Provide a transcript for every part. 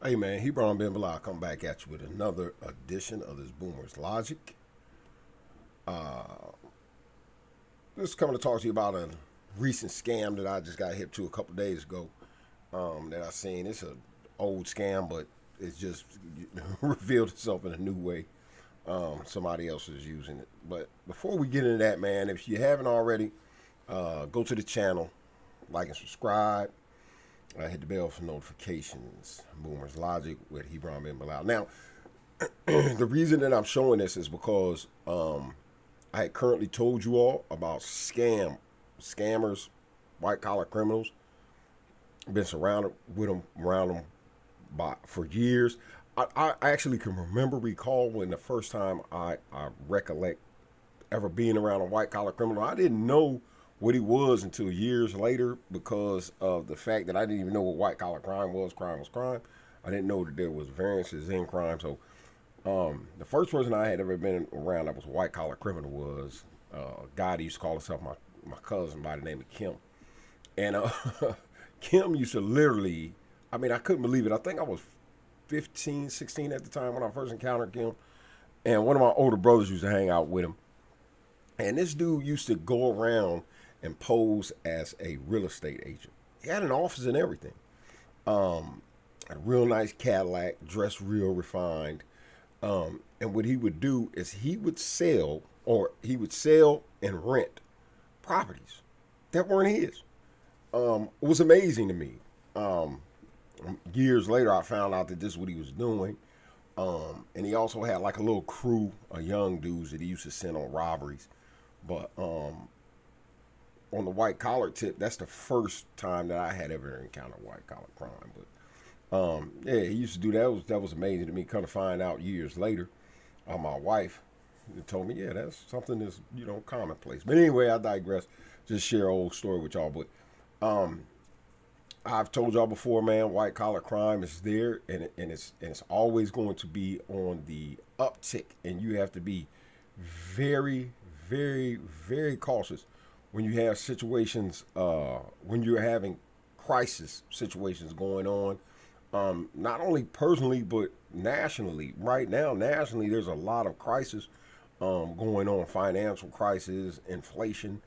Hey man, Hebron Ben Bilal come back at you with another edition of this Boomer's Logic. Just coming to talk to you about a recent scam that I just got hit to a couple days ago. That I seen. It's an old scam, but it's just revealed itself in a new way. Somebody else is using it. But before we get into that, man, if you haven't already, go to the channel, like and subscribe. Hit the bell for notifications. Boomer's Logic with Hebron Ben Bilal. Now, the reason that I'm showing this is because I had currently told you all about scammers, white collar criminals. Been surrounded with them, around them for years. I actually can recall when the first time I recollect ever being around a white collar criminal. I didn't know what he was until years later because of the fact that I didn't even know what white collar crime was. Crime was crime. I didn't know that there was variances in crime. So the first person I had ever been around that was a white collar criminal was a guy that used to call himself my cousin by the name of Kim. And Kim used to literally, I mean, I couldn't believe it. I think I was 15, 16 at the time when I first encountered Kim. And one of my older brothers used to hang out with him. And this dude used to go around and pose as a real estate agent. He had an office and everything. A real nice Cadillac, dressed real refined. And what he would do is he would sell and rent properties that weren't his. It was amazing to me. Years later, I found out that this is what he was doing. And he also had like a little crew of young dudes that he used to send on robberies. But on the white collar tip, that's the first time that I had ever encountered white collar crime. But yeah, he used to do that. That was amazing to me. Kind of find out years later, my wife told me, yeah, that's something that's commonplace. But anyway, I digress. Just share an old story with y'all. But I've told y'all before, man, white collar crime is there, and it's always going to be on the uptick, and you have to be very, very, very cautious when you have situations, when you're having crisis situations going on, not only personally, but nationally. Right now, nationally, there's a lot of crisis going on, financial crisis, inflation,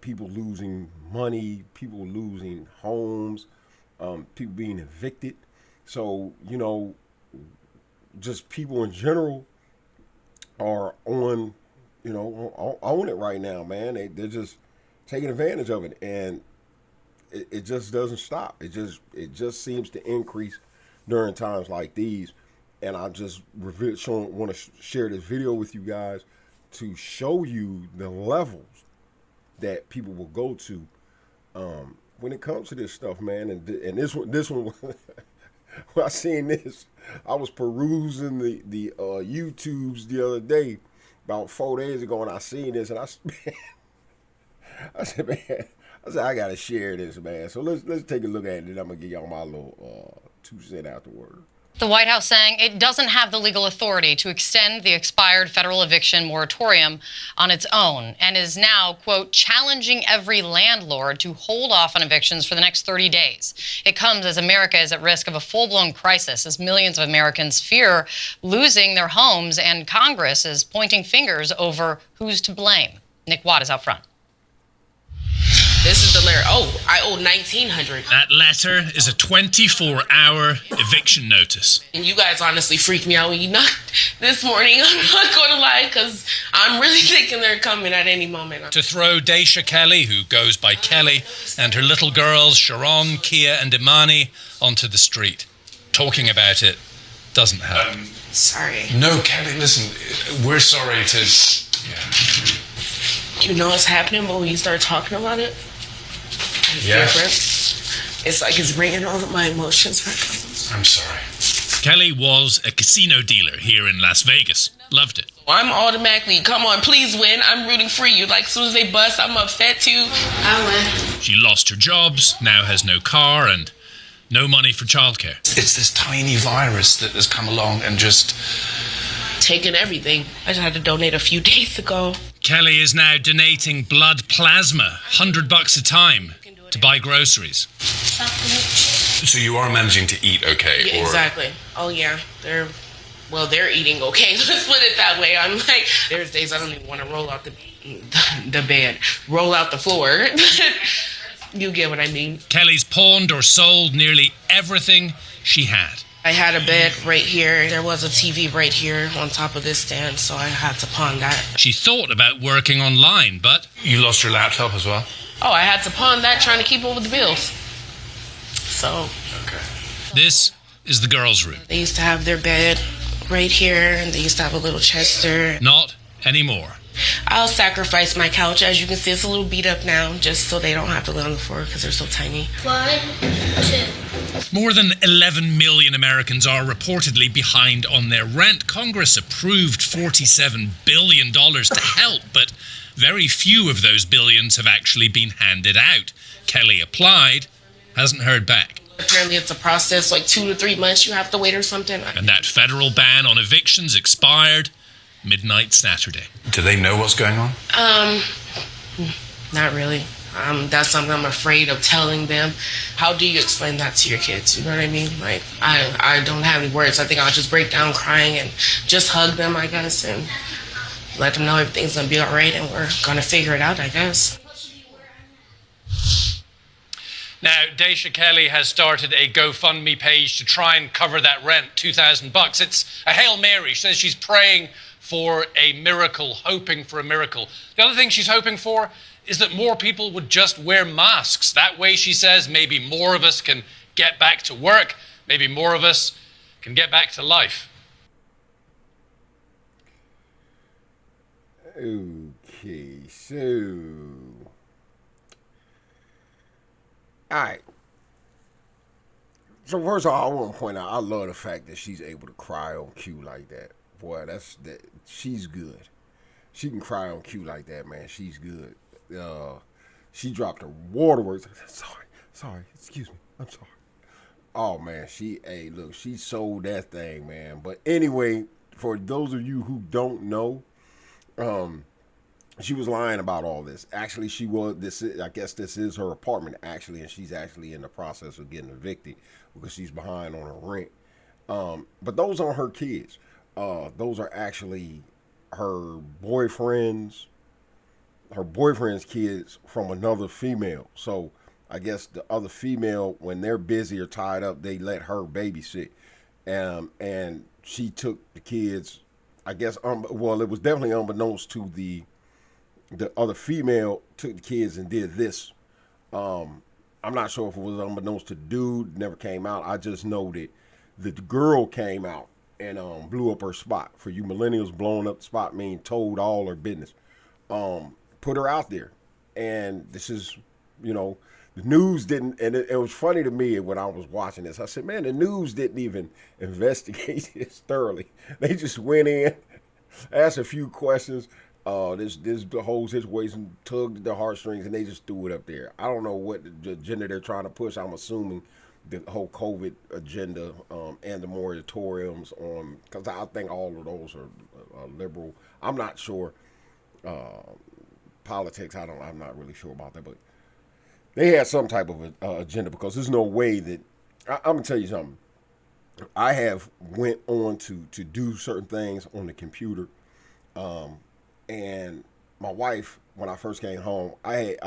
people losing money, people losing homes, people being evicted. So, just people in general are on it right now, man. They're just taking advantage of it, and it just doesn't stop. It just seems to increase during times like these. And I just want to share this video with you guys to show you the levels that people will go to when it comes to this stuff, man. And this one, when I seen this, I was perusing the YouTubes the other day, about 4 days ago, and I seen this, and I said, man, I gotta share this, man. So let's take a look at it, and I'm gonna give y'all my little 2 cents afterward. The White House saying it doesn't have the legal authority to extend the expired federal eviction moratorium on its own, and is now, quote, challenging every landlord to hold off on evictions for the next 30 days. It comes as America is at risk of a full-blown crisis as millions of Americans fear losing their homes, and Congress is pointing fingers over who's to blame. Nick Watt is out front. This is the letter. Oh, I owe $1,900. That letter is a 24-hour eviction notice. And you guys honestly freaked me out when you knocked this morning. I'm not going to lie, because I'm really thinking they're coming at any moment. To throw Daisha Kelly, who goes by Kelly, and her little girls, Sharon, Kia, and Imani, onto the street. Talking about it doesn't help. Sorry. No, Kelly, listen, we're sorry to... Yeah. You know what's happening, but when you start talking about it, it's different. It's like it's bringing all of my emotions back up. I'm sorry. Kelly was a casino dealer here in Las Vegas. Loved it. I'm automatically, come on, please win. I'm rooting for you. Like, as soon as they bust, I'm upset too. I win. She lost her jobs, now has no car, and no money for childcare. It's this tiny virus that has come along and just... taken everything. I just had to donate a few days ago. Kelly is now donating blood plasma, $100 a time, to buy groceries. So you are managing to eat okay? Yeah, exactly. Oh yeah, they're eating okay. Let's put it that way. I'm like, there's days I don't even want to roll out the bed, roll out the floor. You get what I mean. Kelly's pawned or sold nearly everything she had. I had a bed right here. There was a TV right here on top of this stand, so I had to pawn that. She thought about working online, but You lost your laptop as well? Oh, I had to pawn that trying to keep up with the bills. So Okay. this is the girls' room. they used to have their bed right here, and they used to have a little chester. Not anymore. I'll sacrifice my couch. As you can see, it's a little beat up now, just so they don't have to lay on the floor because they're so tiny. 1, 2. More than 11 million Americans are reportedly behind on their rent. Congress approved $47 billion to help, but very few of those billions have actually been handed out. Kelly applied, hasn't heard back. Apparently it's a process, like 2 to 3 months you have to wait or something. And that federal ban on evictions expired midnight Saturday. Do they know what's going on? Not really. That's something I'm afraid of telling them. How do you explain that to your kids? You know what I mean? Like, I don't have any words. I think I'll just break down crying and just hug them, I guess, and let them know everything's gonna be all right and we're gonna figure it out, I guess. Now, Daisha Kelly has started a GoFundMe page to try and cover that rent, $2,000. It's a Hail Mary. She says she's praying for a miracle, hoping for a miracle. The other thing she's hoping for is that more people would just wear masks. That way, she says, maybe more of us can get back to work. Maybe more of us can get back to life. Okay, so... Alright. So first of all, I want to point out, I love the fact that she's able to cry on cue like that. Boy, she's good. She can cry on cue like that, man. She's good. She dropped her waterworks. Sorry, excuse me. I'm sorry. Oh, man, she sold that thing, man. But anyway, for those of you who don't know, she was lying about all this. Actually, I guess this is her apartment, actually, and she's actually in the process of getting evicted because she's behind on her rent. But those aren't her kids. Those are actually her boyfriend's kids from another female. So I guess the other female, when they're busy or tied up, they let her babysit. And she took the kids, I guess, it was definitely unbeknownst to the other female, took the kids and did this. I'm not sure if it was unbeknownst to the dude, never came out. I just know that the girl came out and blew up her spot. For you millennials, blowing up the spot mean told all her business. Put her out there. And this is, the news didn't, and it was funny to me when I was watching this. I said, man, the news didn't even investigate this thoroughly. They just went in, asked a few questions. The whole situation tugged at the heartstrings, and they just threw it up there. I don't know what the agenda they're trying to push. I'm assuming the whole COVID agenda and the moratoriums on, because I think all of those are liberal. I'm not sure. Politics, I'm not really sure about that, but they had some type of agenda, because there's no way that I'm gonna tell you something. I have went on to do certain things on the computer, and my wife, when I first came home, I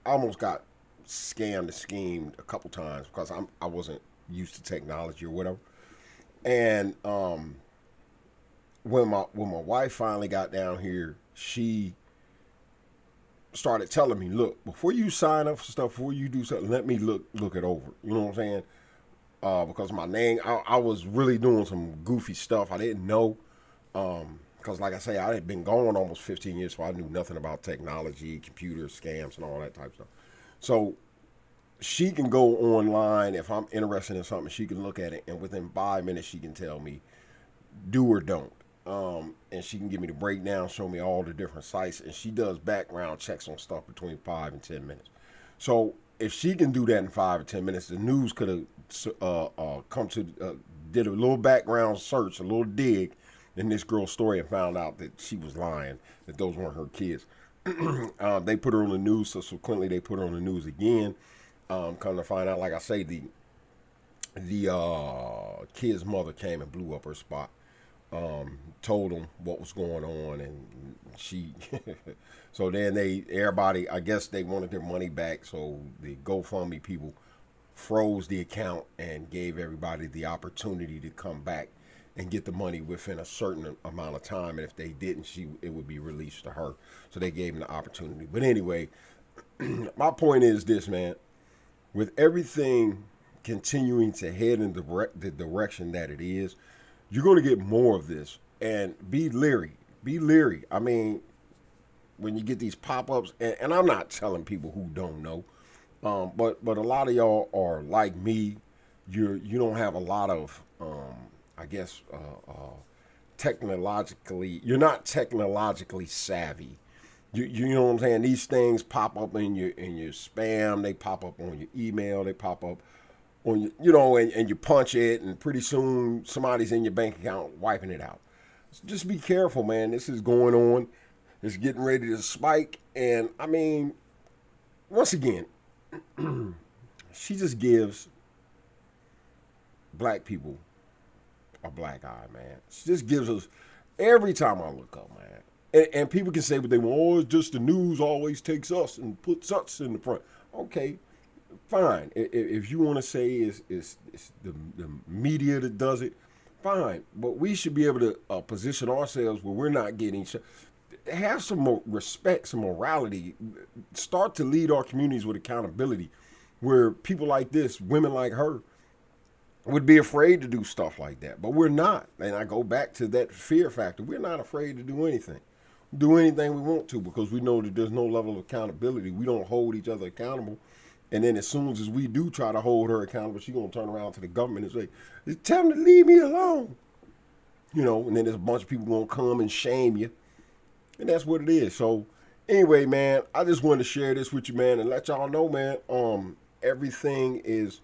almost got scammed and schemed a couple times because I wasn't used to technology or whatever. And when my wife finally got down here, she started telling me, look, before you sign up for stuff, before you do something, let me look it over. You know what I'm saying? Because my name, I was really doing some goofy stuff. I didn't know. Because like I say, I had been gone almost 15 years, so I knew nothing about technology, computers, scams, and all that type of stuff. So she can go online. If I'm interested in something, she can look at it, and within 5 minutes, she can tell me do or don't. And she can give me the breakdown, show me all the different sites, and she does background checks on stuff between 5 and 10 minutes. So if she can do that in 5 or 10 minutes, the news could have did a little background search, a little dig in this girl's story, and found out that she was lying, that those weren't her kids. They put her on the news, subsequently they put her on the news again. Come to find out, like I say, the kid's mother came and blew up her spot. Told them what was going on, and she. So then everybody, I guess they wanted their money back. So the GoFundMe people froze the account and gave everybody the opportunity to come back and get the money within a certain amount of time. And if they didn't, it would be released to her. So they gave them the opportunity. But anyway, my point is this, man. With everything continuing to head in the direction that it is, you're going to get more of this. And be leery. Be leery. I mean, when you get these pop-ups, and I'm not telling people who don't know, but a lot of y'all are like me. You don't have a lot of, I guess, you're not technologically savvy. You know what I'm saying? These things pop up in your spam. They pop up on your email. They pop up on your, and you punch it, and pretty soon somebody's in your bank account wiping it out. So just be careful, man. This is going on. It's getting ready to spike. And I mean, once again, she just gives black people a black eye, man. She just gives us, every time I look up, man. And people can say what they want. Oh, it's just the news always takes us and puts us in the front. Okay, fine. If you want to say it's the media that does it, fine. But we should be able to position ourselves where we're not getting have some more respect, some morality. Start to lead our communities with accountability, where people like this, women like her, would be afraid to do stuff like that. But we're not. And I go back to that fear factor. We're not afraid to do anything. Do anything we want to, because we know that there's no level of accountability. We don't hold each other accountable. And then as soon as we do try to hold her accountable, she's going to turn around to the government and say, tell them to leave me alone. And then there's a bunch of people going to come and shame you. And that's what it is. So anyway, man, I just wanted to share this with you, man, and let y'all know, man, everything is,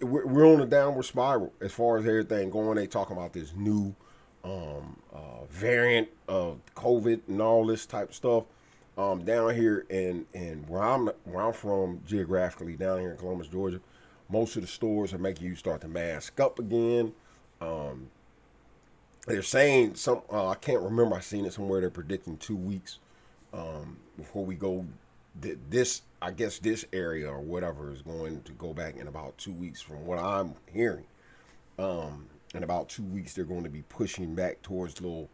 we're on a downward spiral as far as everything going. They talking about this new variant of COVID and all this type of stuff. Down here in where I'm from geographically, down here in Columbus, Georgia, most of the stores are making you start to mask up again. They're saying I can't remember, I seen it somewhere, they're predicting 2 weeks before we go. This area or whatever is going to go back in about 2 weeks from what I'm hearing. In about 2 weeks, they're going to be pushing back towards little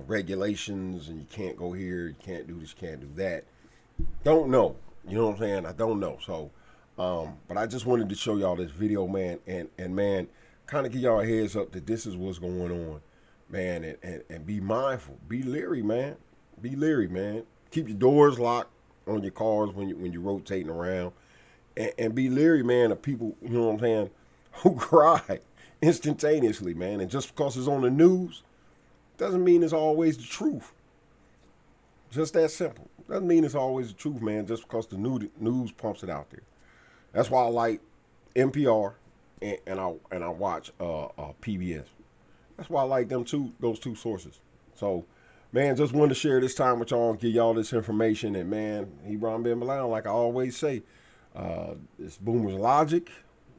regulations, and you can't go here, you can't do this, you can't do that. Don't know. You know what I'm saying? I don't know. So, but I just wanted to show y'all this video, man, and man, kind of give y'all a heads up that this is what's going on, man, and be mindful. Be leery, man. Be leery, man. Keep your doors locked on your cars when you're rotating around, and be leery, man, of people, you know what I'm saying, who cry instantaneously, man. And just because it's on the news doesn't mean it's always the truth. Just that simple. Doesn't mean it's always the truth, man, just because the news pumps it out there. That's why I like NPR and I watch PBS. That's why I like those two sources. So, man, just wanted to share this time with y'all and give y'all this information. And, man, Hebron Ben Balaam, like I always say, it's boomers' logic,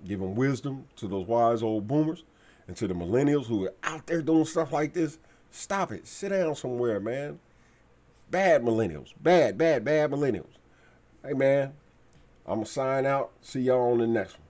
giving wisdom to those wise old boomers, and to the millennials who are out there doing stuff like this. Stop it. Sit down somewhere, man. Bad millennials. Bad millennials. Hey, man, I'm going to sign out. See y'all on the next one.